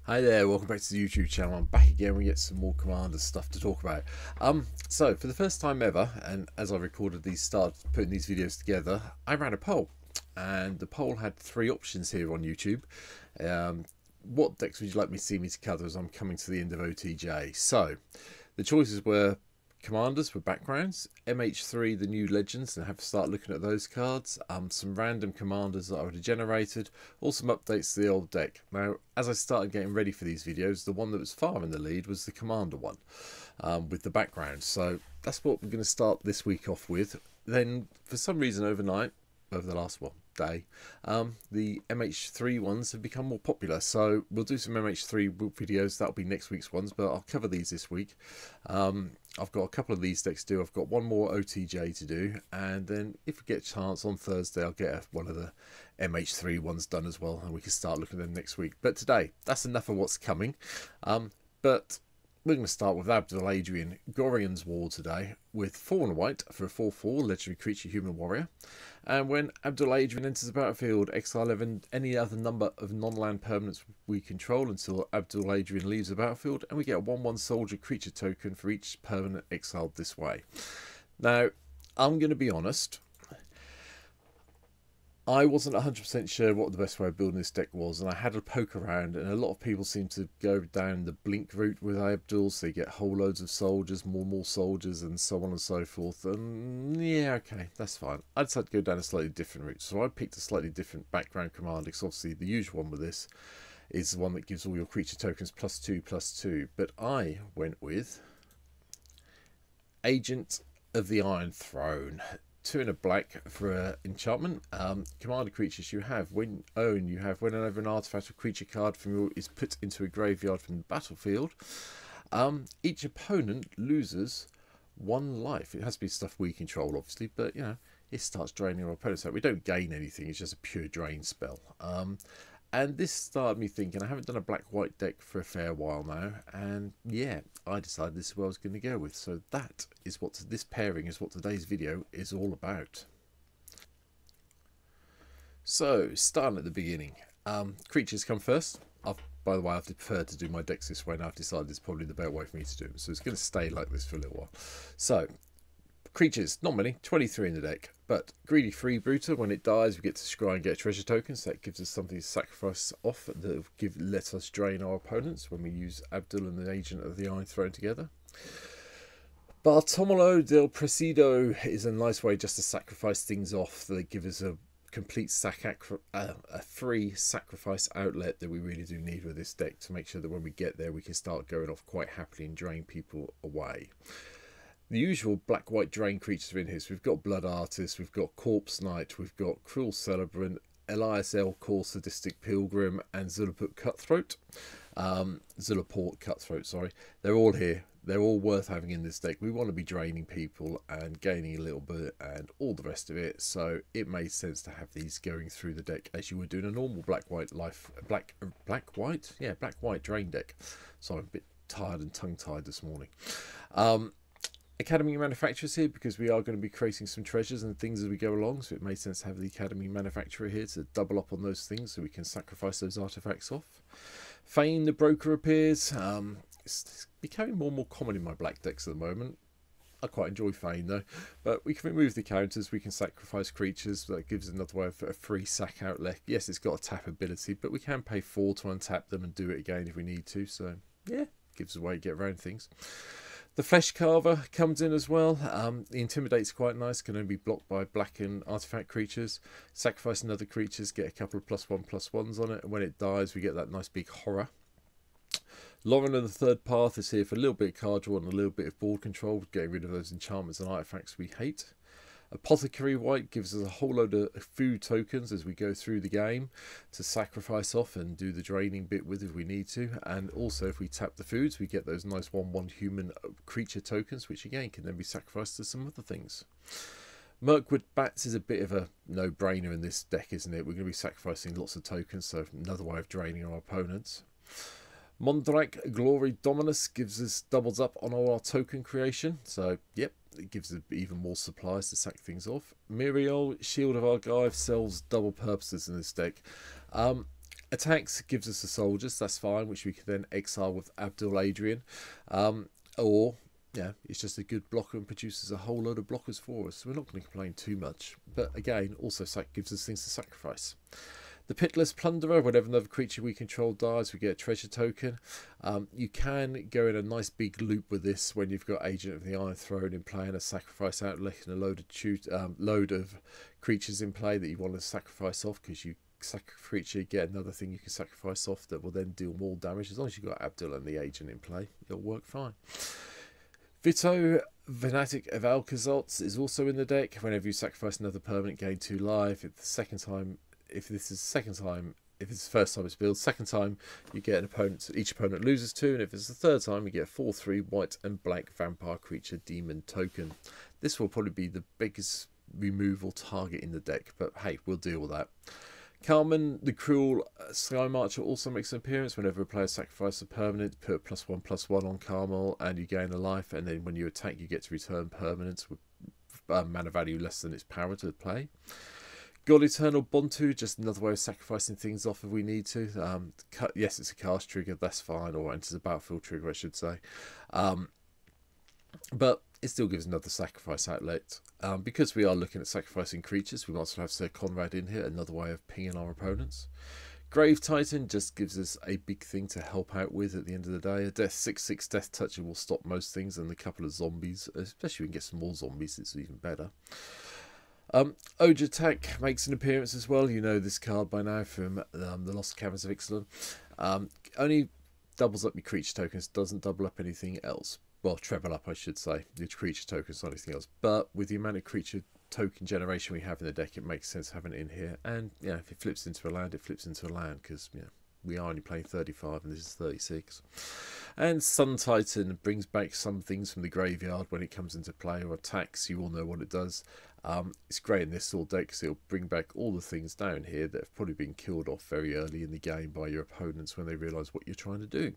Hi there, welcome back to the YouTube channel. I'm back again. We get some more Commander stuff to talk about. So for the first time ever, and as I recorded these, started putting these videos together, I ran a poll, and the poll had three options here on YouTube. What decks would you like me to see me to cover as I'm coming to the end of OTJ? So the choices were Commanders with backgrounds, MH3 the new legends, and have to start looking at those cards, some random commanders that I would have generated, or some updates to the old deck. Now as I started getting ready for these videos, the one that was far in the lead was the commander one, with the background. So that's what we're going to start this week off with. Then for some reason overnight, over the last day, the MH3 ones have become more popular, so we'll do some MH3 videos. That'll be next week's ones, but I'll cover these this week. I've got a couple of these decks to do. I've got one more OTJ to do, and then if we get a chance on Thursday, I'll get one of the MH3 ones done as well, and we can start looking at them next week. But today, that's enough of what's coming. But we're going to start with Abdel Adrian, Gorion's War today, with 4 and a white for a 4/4 legendary creature human warrior. And when Abdel Adrian enters the battlefield, exile any other number of non-land permanents we control until Abdel Adrian leaves the battlefield, and we get a 1/1 soldier creature token for each permanent exiled this way. Now, I'm going to be honest, I wasn't 100% sure what the best way of building this deck was, and I had a poke around, and a lot of people seem to go down the blink route with Abdul, so you get whole loads of soldiers, more soldiers, and so on and so forth. And yeah, okay, that's fine. I decided to go down a slightly different route, so I picked a slightly different background command, because obviously the usual one with this is the one that gives all your creature tokens +2/+2, but I went with Agent of the Iron Throne. 2 and a black for enchantment. Commander creatures you have whenever an artifact or creature card from your is put into a graveyard from the battlefield, each opponent loses 1 life. It has to be stuff we control, obviously, but you know, it starts draining our opponents out. We don't gain anything, it's just a pure drain spell. And this started me thinking, I haven't done a black-white deck for a fair while now, and yeah, I decided this is what I was going to go with. So that is what this pairing is what today's video is all about. So, starting at the beginning, creatures come first. By the way, I've preferred to do my decks this way, and I've decided it's probably the better way for me to do them. So it's going to stay like this for a little while. So, creatures, not many, 23 in the deck, but Greedy Freebooter, when it dies we get to scry and get a treasure token, so that gives us something to sacrifice off that lets us drain our opponents when we use Abdul and the Agent of the Iron Throne together. Bartolomeo del Presidio is a nice way just to sacrifice things off that give us a complete a free sacrifice outlet that we really do need with this deck to make sure that when we get there we can start going off quite happily and drain people away. The usual black-white drain creatures are in here. So we've got Blood Artist, we've got Corpse Knight, we've got Cruel Celebrant, Elias Core Sadistic Pilgrim, and Zulaport Cutthroat. Sorry. They're all here. They're all worth having in this deck. We want to be draining people and gaining a little bit and all the rest of it. So it made sense to have these going through the deck as you would do in a normal black-white drain deck. So I'm a bit tired and tongue-tied this morning. Academy Manufacturers here because we are going to be creating some treasures and things as we go along, so it made sense to have the Academy Manufacturer here to double up on those things so we can sacrifice those artifacts off. Fane the Broker appears. It's becoming more and more common in my black decks at the moment. I quite enjoy Fane though, but we can remove the counters, we can sacrifice creatures. That gives another way of a free sack outlet. Yes, it's got a tap ability, but we can pay 4 to untap them and do it again if we need to, so yeah, gives us a way to get around things. The Flesh Carver comes in as well. The Intimidate's quite nice, can only be blocked by black and artifact creatures. Sacrifice another creatures, get a couple of +1/+1s on it, and when it dies we get that nice big horror. Lauren and the Third Path is here for a little bit of card draw and a little bit of board control, getting rid of those enchantments and artifacts we hate. Apothecary White gives us a whole load of food tokens as we go through the game to sacrifice off and do the draining bit with if we need to. And also if we tap the foods we get those nice 1/1 human creature tokens, which again can then be sacrificed to some other things. Mirkwood Bats is a bit of a no-brainer in this deck, isn't it? We're going to be sacrificing lots of tokens, so another way of draining our opponents. Mondrak Glory Dominus gives us doubles up on all our token creation, so yep, it gives us even more supplies to sack things off. Muriel, Shield of Argive, sells double purposes in this deck. Attacks gives us the soldiers, that's fine, which we can then exile with Abdel Adrian. Or, yeah, it's just a good blocker and produces a whole load of blockers for us. So we're not going to complain too much. But again, also gives us things to sacrifice. The Pitiless Plunderer, whenever another creature we control dies, we get a treasure token. You can go in a nice big loop with this when you've got Agent of the Iron Throne in play and a sacrifice outlet and a load of creatures in play that you want to sacrifice off, because you creature get another thing you can sacrifice off that will then deal more damage. As long as you've got Abdul and the Agent in play, it'll work fine. Vito, Fanatic of Alcazotz, is also in the deck. Whenever you sacrifice another permanent, gain 2 life. If this is the second time, if it's the first time it's built, second time you get an opponent, each opponent loses 2, and if it's the third time you get a 4/3 white and black vampire creature demon token. This will probably be the biggest removal target in the deck, but hey, we'll deal with that. Carmen, the Cruel Sky Marcher, also makes an appearance. Whenever a player sacrifices a permanent, put +1/+1 on Carmel and you gain a life, and then when you attack you get to return permanents with mana value less than its power to play. God Eternal Bontu, just another way of sacrificing things off if we need to. Yes, it's a cast trigger, that's fine, or enters a battlefield trigger, I should say. But it still gives another sacrifice outlet. Because we are looking at sacrificing creatures, we might as well have Sir Conrad in here, another way of pinging our opponents. Grave Titan just gives us a big thing to help out with at the end of the day. A 6/6 Death Toucher will stop most things, and a couple of zombies, especially if we can get some more zombies, it's even better. Ojatak makes an appearance as well. You know this card by now from the Lost Caverns of Ixalan. Only doubles up your creature tokens, doesn't double up anything else. Well, treble up, I should say. Your creature tokens, not anything else. But with the amount of creature token generation we have in the deck, it makes sense having it in here. And yeah, if it flips into a land, it flips into a land, because we are only playing 35 and this is 36. And Sun Titan brings back some things from the graveyard when it comes into play or attacks. You all know what it does. It's great in this sort of deck because it'll bring back all the things down here that have probably been killed off very early in the game by your opponents when they realise what you're trying to do.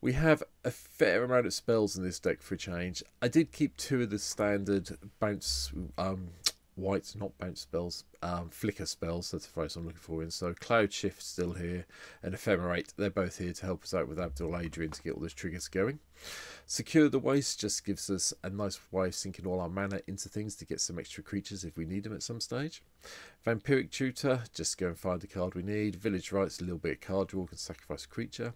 We have a fair amount of spells in this deck for a change. I did keep 2 of the standard bounce, white, not bounce spells, flicker spells, that's the phrase I'm looking for. And so Cloud Shift still here, and Ephemerate, they're both here to help us out with Abdel Adrian to get all those triggers going. Secure the Waste just gives us a nice way of sinking all our mana into things to get some extra creatures if we need them at some stage. Vampiric Tutor, just go and find the card we need. Village Rites, a little bit of card draw, can sacrifice a creature.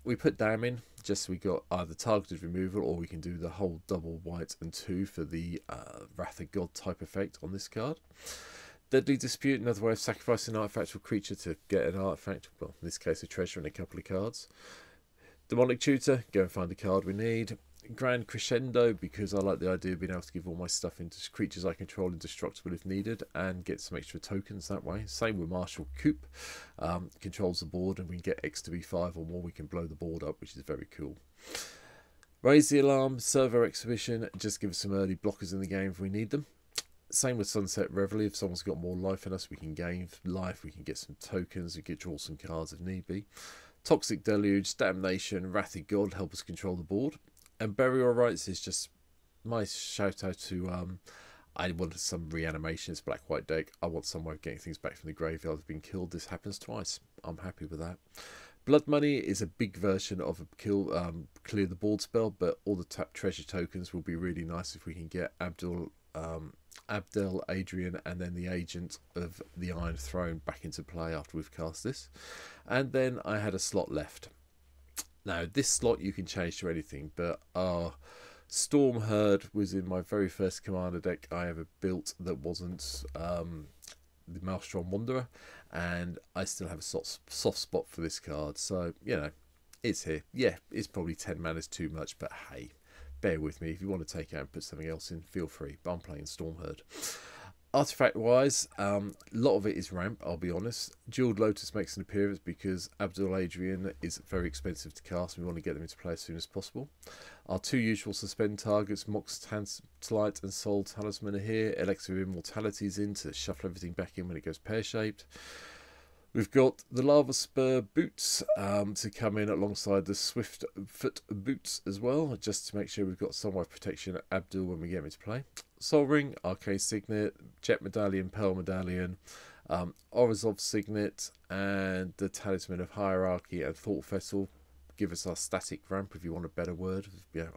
We put Dam in, just so we got either targeted removal, or we can do the whole double white and 2 for the Wrath of God type effect on this card. Deadly Dispute, another way of sacrificing an artifact or creature to get an artifact, well in this case a treasure and a couple of cards. Demonic Tutor, go and find the card we need. Grand Crescendo, because I like the idea of being able to give all my stuff into creatures I control indestructible if needed and get some extra tokens that way. Same with Martial Coup, controls the board, and we can get X to be 5 or more, we can blow the board up, which is very cool. Raise the Alarm, Servo Exhibition, just give us some early blockers in the game if we need them. Same with Sunset Reveille, if someone's got more life than us, we can gain life, we can get some tokens, we can draw some cards if need be. Toxic Deluge, Damnation, Wrath of God help us control the board. And Burial Rites is just my shout out to, I wanted some reanimation, it's black white deck, I want some way of getting things back from the graveyard that have been killed. This happens twice, I'm happy with that. Blood Money is a big version of a clear the board spell, but all the tap treasure tokens will be really nice if we can get Abdel Adrian and then the Agent of the Iron Throne back into play after we've cast this. And then I had a slot left. Now this slot you can change to anything, but our Storm Herd was in my very first commander deck I ever built that wasn't the Maelstrom Wanderer, and I still have a soft spot for this card, so it's here. Yeah, it's probably 10 mana is too much, but hey, bear with me. If you want to take it out and put something else in, feel free, but I'm playing Storm Herd. Artifact wise, a lot of it is ramp, I'll be honest. Jeweled Lotus makes an appearance because Abdel Adrian is very expensive to cast, and we want to get them into play as soon as possible. Our 2 usual suspend targets, Mox Tantalite and Soul Talisman, are here. Elixir of Immortality is in to shuffle everything back in when it goes pear-shaped. We've got the Lava Spur Boots to come in alongside the Swift Foot Boots as well, just to make sure we've got some way of protection at Abdul when we get him into play. Soul Ring, Arcane Signet, Jet Medallion, Pearl Medallion, Orzhov Signet and the Talisman of Hierarchy and Thought Vessel give us our static ramp, if you want a better word,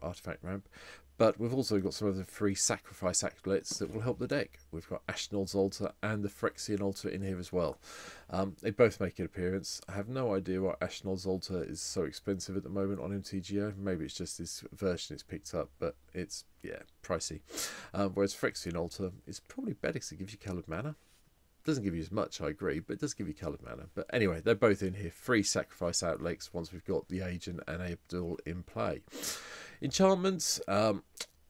artifact ramp. But we've also got some other free sacrifice accolades that will help the deck. We've got Ashnod's Altar and the Phyrexian Altar in here as well. They both make an appearance. I have no idea why Ashnod's Altar is so expensive at the moment on MTGO. Maybe it's just this version it's picked up, but it's, yeah, pricey. Whereas Phyrexian Altar is probably better because it gives you coloured mana. Doesn't give you as much, I agree, but it does give you coloured mana. But anyway, they're both in here. Free sacrifice outlays once we've got the Agent and Abdel in play. Enchantments,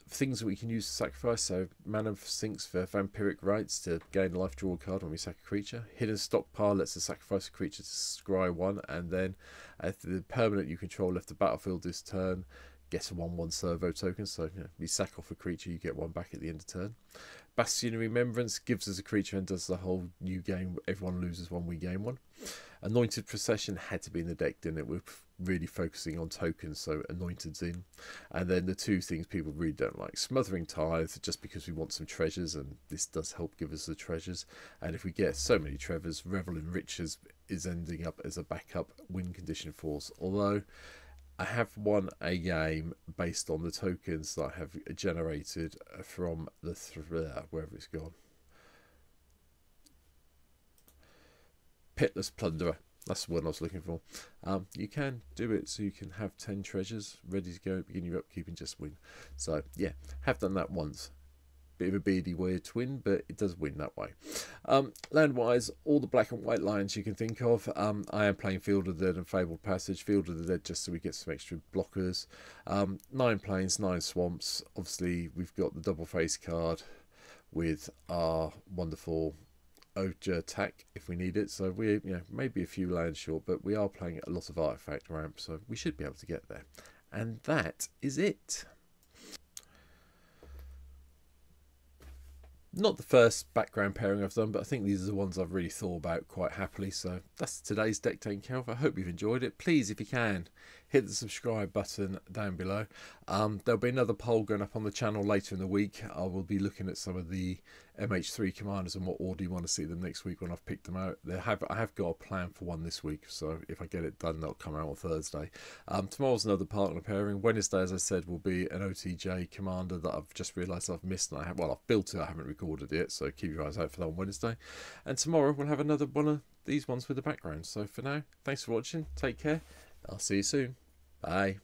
things that we can use to sacrifice. So mana sinks for vampiric rights to gain a life, draw a card when we sack a creature. Hidden stockpile lets us sacrifice a creature to scry one, and then if the permanent you control left the battlefield this turn, get a 1/1 servo token. So you sack off a creature, you get one back at the end of turn. Bastion of Remembrance gives us a creature and does the whole new game. Everyone loses one, we gain one. Anointed Procession had to be in the deck, didn't it? We're really focusing on tokens, so Anointed's in. And then the two things people really don't like. Smothering Tithe, just because we want some treasures, and this does help give us the treasures. And if we get so many treasures, Revel in Riches is ending up as a backup win condition force. Although I have won a game based on the tokens that I have generated from the wherever it's gone. Pitless Plunderer. That's the one I was looking for. You can do it so you can have 10 treasures ready to go, begin your upkeep and just win. So yeah, have done that once. Bit of a beady way to win, but it does win that way. Land wise, all the black and white lines you can think of. I am playing Field of the Dead and Fabled Passage. Field of the Dead just so we get some extra blockers. 9 plains, 9 swamps. Obviously we've got the double face card with our wonderful Ogre attack if we need it. So we're maybe a few lands short, but we are playing a lot of artifact ramp, so we should be able to get there. And that is it. Not the first background pairing I've done, but I think these are the ones I've really thought about quite happily. So that's today's deck taken care of. I hope you've enjoyed it. Please, if you can, hit the subscribe button down below. There'll be another poll going up on the channel later in the week. I will be looking at some of the MH3 commanders and what order you want to see them next week when I've picked them out. I have got a plan for one this week, so if I get it done, that'll come out on Thursday. Tomorrow's another partner pairing. Wednesday, as I said, will be an OTJ commander that I've just realised I've missed, and I've built it, I haven't recorded it, so keep your eyes out for that on Wednesday. And tomorrow we'll have another one of these ones with the background. So for now, thanks for watching, take care, I'll see you soon, bye.